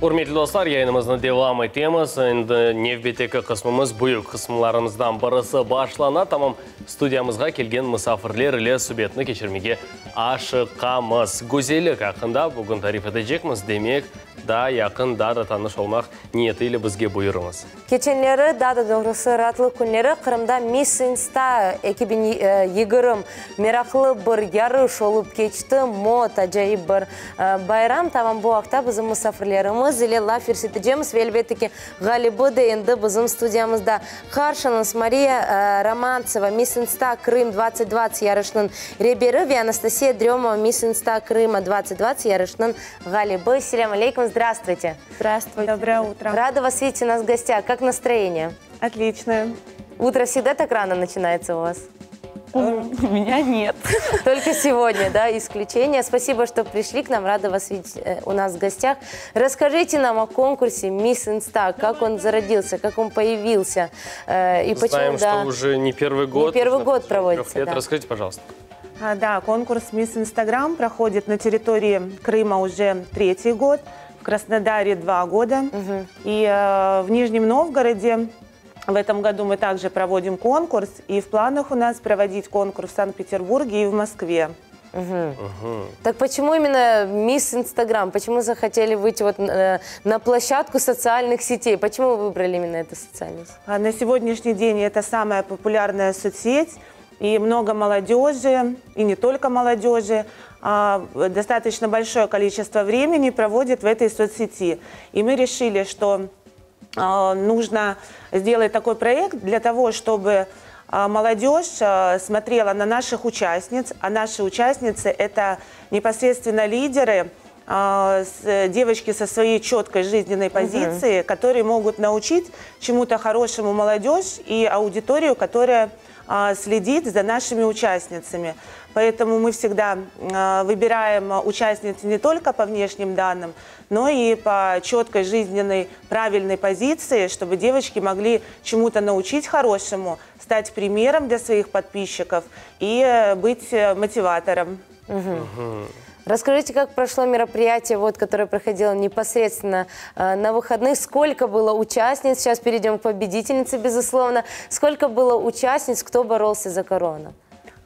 Урметлі достар, yayınımızın devamı etemiz. Nevbeteki kısmımız büyük kısımlarımızdan birisi başlana. Tamam, studiyamızga kelgen misafirler ile sübetini geçirmege aşıqamız. Güzellik hakkında bugün tarif edecekmiz demek da yakında da tanış olmak niyetiyle bizge buyurunuz. Geçenleri daha doğrusu rahatlı günleri Kırım'da Miss Insta 2020 meraklı bir yarış olup geçti. Mod acayip bir bayram. Tamam, bu hafta bizim misafirlerimiz ile laf edeceğimiz ve elbette ki galibi de endi bizim stüdyamızda karşınız Maria Romantseva, Miss Insta Krım 2020 yarışının reberi ve Анастасия Дрёмова, Miss Insta Крыма 2020 yarışının galibi. Селям алейкум, здравствуйте. Здравствуйте. Доброе утро. Рада вас видеть у нас в гостях. Как настроение? Отлично. Утро всегда так рано начинается у вас? У меня нет. Только сегодня, да, исключение. Спасибо, что пришли к нам. Рада вас видеть у нас в гостях. Расскажите нам о конкурсе Miss Insta, как он зародился, как он появился. И почему, Знаем, да, что уже не первый год. Не первый год проводится, да. Расскажите, пожалуйста. Да, конкурс Miss Instagram проходит на территории Крыма уже 3-й год, в Краснодаре 2 года. И в Нижнем Новгороде в этом году мы также проводим конкурс. И в планах у нас проводить конкурс в Санкт-Петербурге и в Москве. Так почему именно Miss Instagram? Почему захотели выйти вот на площадку социальных сетей? Почему вы выбрали именно эту социальную сеть? На сегодняшний день это самая популярная соцсеть. И много молодежи, и не только молодежи, достаточно большое количество времени проводит в этой соцсети. И мы решили, что нужно сделать такой проект для того, чтобы молодежь смотрела на наших участниц, а наши участницы – это непосредственно лидеры, девочки со своей четкой жизненной позицией, которые могут научить чему-то хорошему молодежь и аудиторию, которая следит за нашими участницами. Поэтому мы всегда выбираем участниц не только по внешним данным, но и по четкой жизненной правильной позиции, чтобы девочки могли чему-то научить хорошему, стать примером для своих подписчиков и быть мотиватором. Расскажите, как прошло мероприятие, вот, которое проходило непосредственно на выходных. Сколько было участниц? Сейчас перейдем к победительнице, безусловно. Сколько было участниц, кто боролся за корону?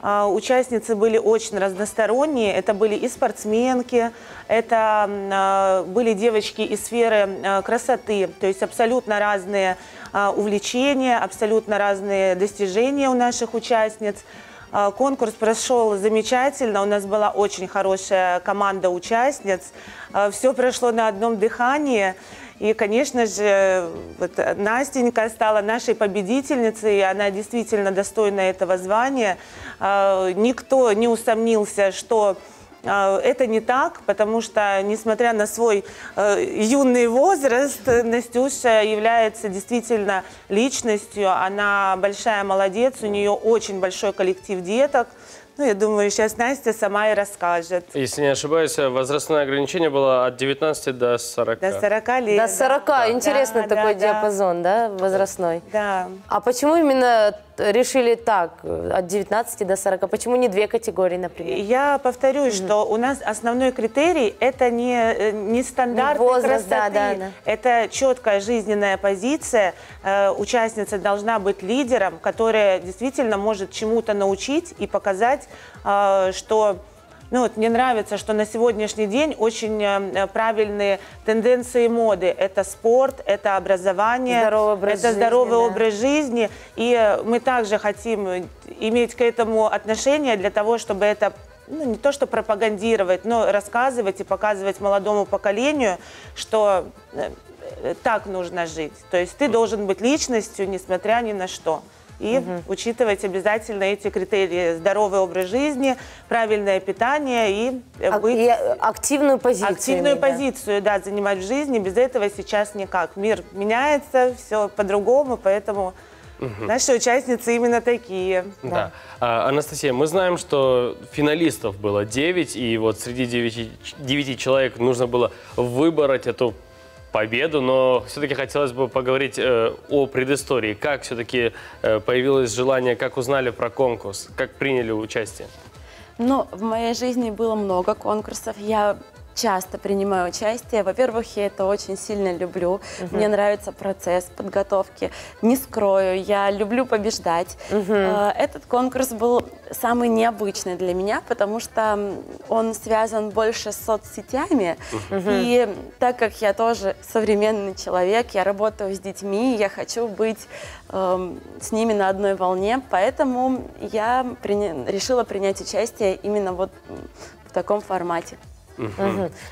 Участницы были очень разносторонние. Это были и спортсменки, это были девочки из сферы красоты. То есть абсолютно разные увлечения, абсолютно разные достижения у наших участниц. Конкурс прошел замечательно, у нас была очень хорошая команда участниц, все прошло на одном дыхании. И, конечно же, вот Настенька стала нашей победительницей, и она действительно достойна этого звания. Никто не усомнился, что это не так, потому что, несмотря на свой юный возраст, Настюша является действительно личностью. Она большая молодец, у нее очень большой коллектив деток. Ну, я думаю, сейчас Настя сама и расскажет. Если не ошибаюсь, возрастное ограничение было от 19 до 40. До 40 лет. До 40. Да. Интересный такой диапазон, да, возрастной. Да. А почему именно решили так, от 19 до 40? Почему не 2 категории, например? Я повторюсь, что у нас основной критерий – это не стандарты возраст, красоты. да. Это четкая жизненная позиция. Участница должна быть лидером, которая действительно может чему-то научить и показать, что… Ну, вот мне нравится, что на сегодняшний день очень правильные тенденции моды. Это спорт, это образование, здоровый образ жизни. И мы также хотим иметь к этому отношение для того, чтобы это, ну, не то что пропагандировать, но рассказывать и показывать молодому поколению, что так нужно жить. То есть ты должен быть личностью, несмотря ни на что. И учитывать обязательно эти критерии: здоровый образ жизни, правильное питание и активную позицию. Активную позицию, да, занимать в жизни. Без этого сейчас никак. Мир меняется, все по-другому, поэтому наши участницы именно такие. Да. Анастасия, мы знаем, что финалистов было 9, и вот среди 9 человек нужно было выбрать эту победу, но все-таки хотелось бы поговорить о предыстории. Как все-таки появилось желание, как узнали про конкурс, как приняли участие? Ну, в моей жизни было много конкурсов. Я часто принимаю участие. Во-первых, я это очень сильно люблю. Мне нравится процесс подготовки. Не скрою, я люблю побеждать. Этот конкурс был самый необычный для меня, потому что он связан больше с соцсетями. И так как я тоже современный человек, я работаю с детьми, я хочу быть с ними на одной волне, поэтому я решила принять участие именно вот в таком формате.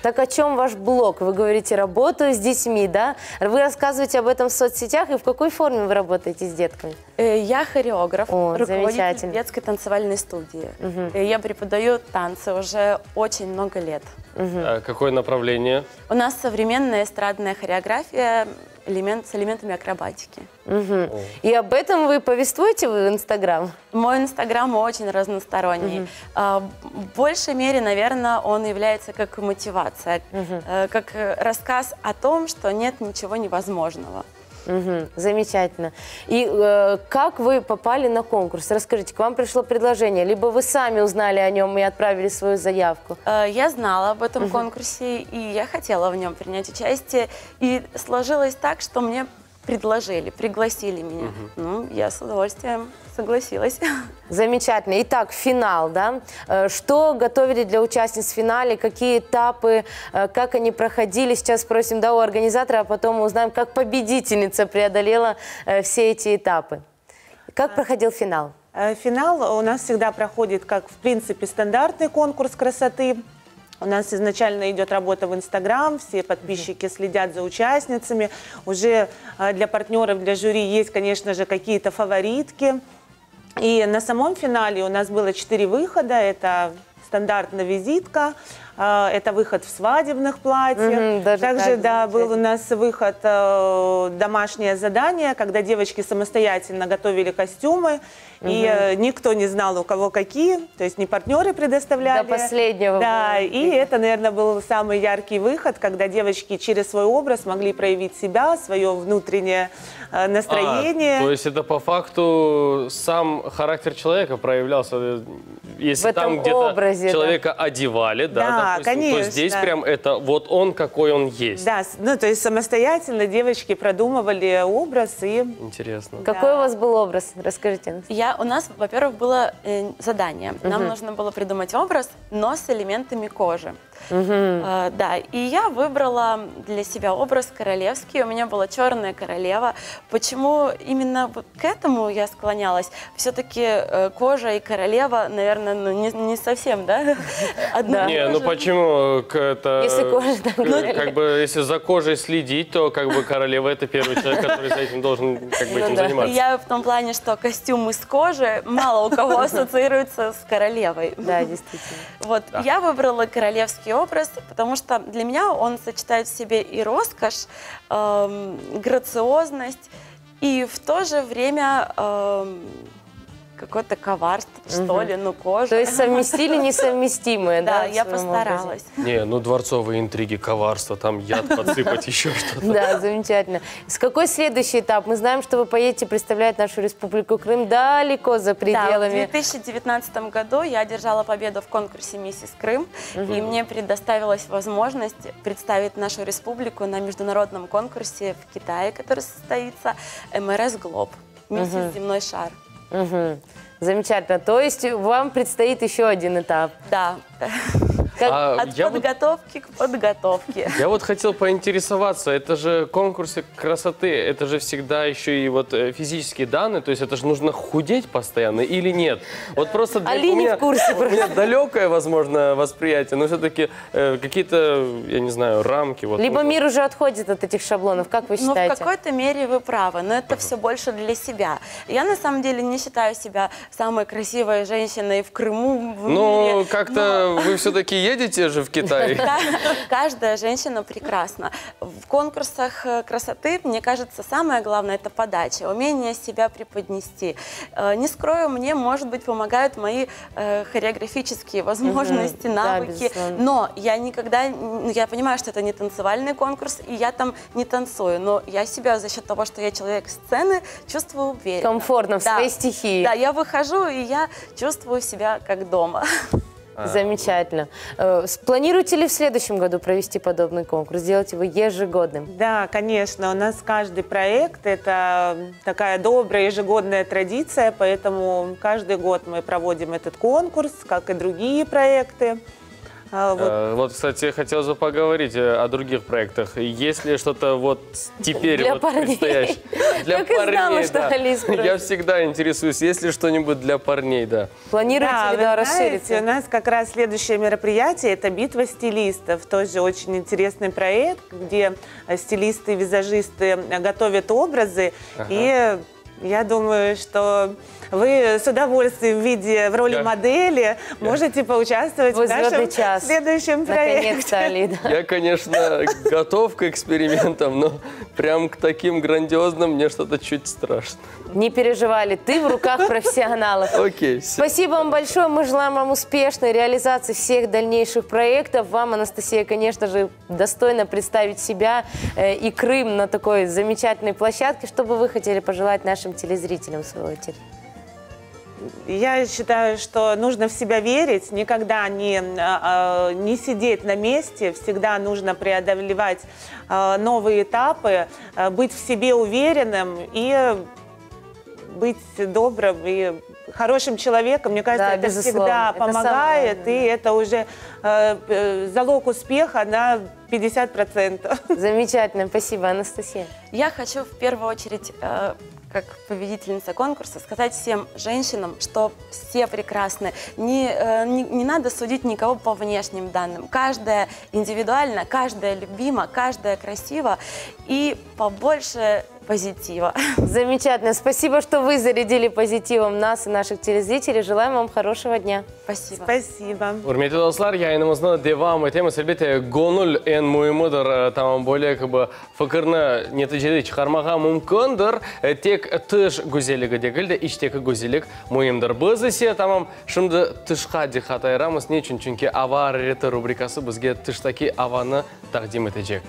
Так о чем ваш блог? Вы говорите, работаю с детьми, да? Вы рассказываете об этом в соцсетях, и в какой форме вы работаете с детками? Я хореограф, руководитель замечательно. детской танцевальной студии. Я преподаю танцы уже очень много лет. А какое направление? У нас современная эстрадная хореография с элементами акробатики. И об этом вы повествуете в Инстаграм? Мой Инстаграм очень разносторонний. В большей мере, наверное, он является как мотивация, как рассказ о том, что нет ничего невозможного. Замечательно. И как вы попали на конкурс? Расскажите, к вам пришло предложение, либо вы сами узнали о нем и отправили свою заявку? Я знала об этом конкурсе, и я хотела в нем принять участие. И сложилось так, что мне пригласили меня. Ну, я с удовольствием согласилась. Замечательно. Итак, финал, да? Что готовили для участниц в финале, какие этапы, как они проходили? Сейчас спросим, да, у организатора, а потом мы узнаем, как победительница преодолела все эти этапы. Как проходил финал? Финал у нас всегда проходит как, в принципе, стандартный конкурс красоты. У нас изначально идет работа в Инстаграм, все подписчики следят за участницами. Уже для партнеров, для жюри есть, конечно же, какие-то фаворитки. И на самом финале у нас было 4 выхода. Это стандартная визитка, это выход в свадебных платьях. Также, да, был у нас выход домашнее задание, когда девочки самостоятельно готовили костюмы. И никто не знал, у кого какие, то есть не партнеры предоставляли. До последнего. Да, и это, наверное, был самый яркий выход, когда девочки через свой образ могли проявить себя, свое внутреннее настроение. То есть это по факту сам характер человека проявлялся, если там где-то человека одевали, да, допустим, конечно, то здесь прям это вот он, какой он есть. Да, ну то есть самостоятельно девочки продумывали образ и... Интересно. Какой у вас был образ? Расскажите. У нас, во-первых, было задание. Нам нужно было придумать образ, но с элементами кожи. Да, и я выбрала для себя образ королевский. У меня была черная королева. Почему именно вот к этому я склонялась? Все-таки кожа и королева, наверное, ну, не совсем, да? Не, ну почему это... Если кожа, как бы, если за кожей следить, то как бы королева это первый человек, который за этим должен как бы этим заниматься. Я в том плане, что костюм из кожи мало у кого ассоциируется с королевой. Да, действительно. Вот, я выбрала королевский образ, потому что для меня он сочетает в себе и роскошь, грациозность, и в то же время какое-то коварство, что ли, ну, кожа. То есть совместили несовместимое, да? Да, я постаралась. Не, ну дворцовые интриги, коварство, там яд подсыпать, еще что-то. Да, замечательно. С какой следующий этап? Мы знаем, что вы поедете представлять нашу Республику Крым далеко за пределами. Да, в 2019 году я одержала победу в конкурсе «Миссис Крым», и мне предоставилась возможность представить нашу республику на международном конкурсе в Китае, который состоится МРС Глоб, «Миссис Земной шар». Замечательно. То есть вам предстоит еще один этап. Да. От подготовки к подготовке. Я вот хотел поинтересоваться, это же конкурсы красоты, это же всегда еще и вот физические данные, то есть это же нужно худеть постоянно или нет? Вот просто у меня далекое, возможно, восприятие, но все-таки какие-то, я не знаю, рамки. Вот, либо мир уже отходит от этих шаблонов, как вы считаете? Ну, в какой-то мере вы правы, но это все больше для себя. Я на самом деле не считаю себя самой красивой женщиной в Крыму, в мире. Ну, как-то вы все-таки едете же в Китай. Каждая женщина прекрасна. В конкурсах красоты, мне кажется, самое главное – это подача, умение себя преподнести. Не скрою, мне, может быть, помогают мои хореографические возможности, навыки, но я никогда, я понимаю, что это не танцевальный конкурс, и я там не танцую, но я себя за счет того, что я человек сцены, чувствую уверенно. Комфортно в своей стихии. Да, я выхожу, и я чувствую себя как дома. Замечательно. Планируете ли в следующем году провести подобный конкурс? Сделать его ежегодным? Да, конечно. У нас каждый проект – это такая добрая ежегодная традиция, поэтому каждый год мы проводим этот конкурс, как и другие проекты. Вот, кстати, хотелось бы поговорить о других проектах. Есть ли что-то вот теперь Для вот парней. предстоящее? Для Так и знала, парней, что да. Алис спросит. Я всегда интересуюсь, есть ли что-нибудь для парней, да. Планируете Да, ли вы расшириться? знаете, у нас как раз следующее мероприятие – это «Битва стилистов». Тоже очень интересный проект, где стилисты и визажисты готовят образы. И я думаю, что вы с удовольствием в роли модели можете поучаствовать в нашем час. следующем проекте. Наконец-то, Алида. Я, конечно, готов к экспериментам, но прям к таким грандиозным мне что-то чуть страшно. Не переживали, ты в руках профессионалов. Окей. Спасибо вам большое. Мы желаем вам успешной реализации всех дальнейших проектов. Вам, Анастасия, конечно же, достойно представить себя и Крым на такой замечательной площадке. Что бы вы хотели пожелать нашим телезрителям, в свою очередь? Я считаю, что нужно в себя верить, никогда не сидеть на месте, всегда нужно преодолевать новые этапы, быть в себе уверенным и быть добрым и хорошим человеком. Мне кажется, Да, это безусловно. всегда Это помогает, самое и это уже залог успеха на 50%. Замечательно. Спасибо, Анастасия. Я хочу в первую очередь, как победительница конкурса, сказать всем женщинам, что все прекрасны. Не надо судить никого по внешним данным. Каждая индивидуально, каждая любима, каждая красива и побольше позитива. Замечательно. Спасибо, что вы зарядили позитивом нас и наших телезрителей. Желаем вам хорошего дня. Спасибо. Спасибо. Урметті достар, yayınımızda devam etemiz. Elbette gönül en mühimidir. Tamam böyle gibi fikirni neticede çıkarmağa mümkündür. Tek tış güzelliği değil de içteki güzellik mühimdir. Biz ise tamam şimdi tışqa dikkat ayıramiz. Niçin? Çünkü ava rarity rubrikası bizge tıştaki avanı takdim edecek.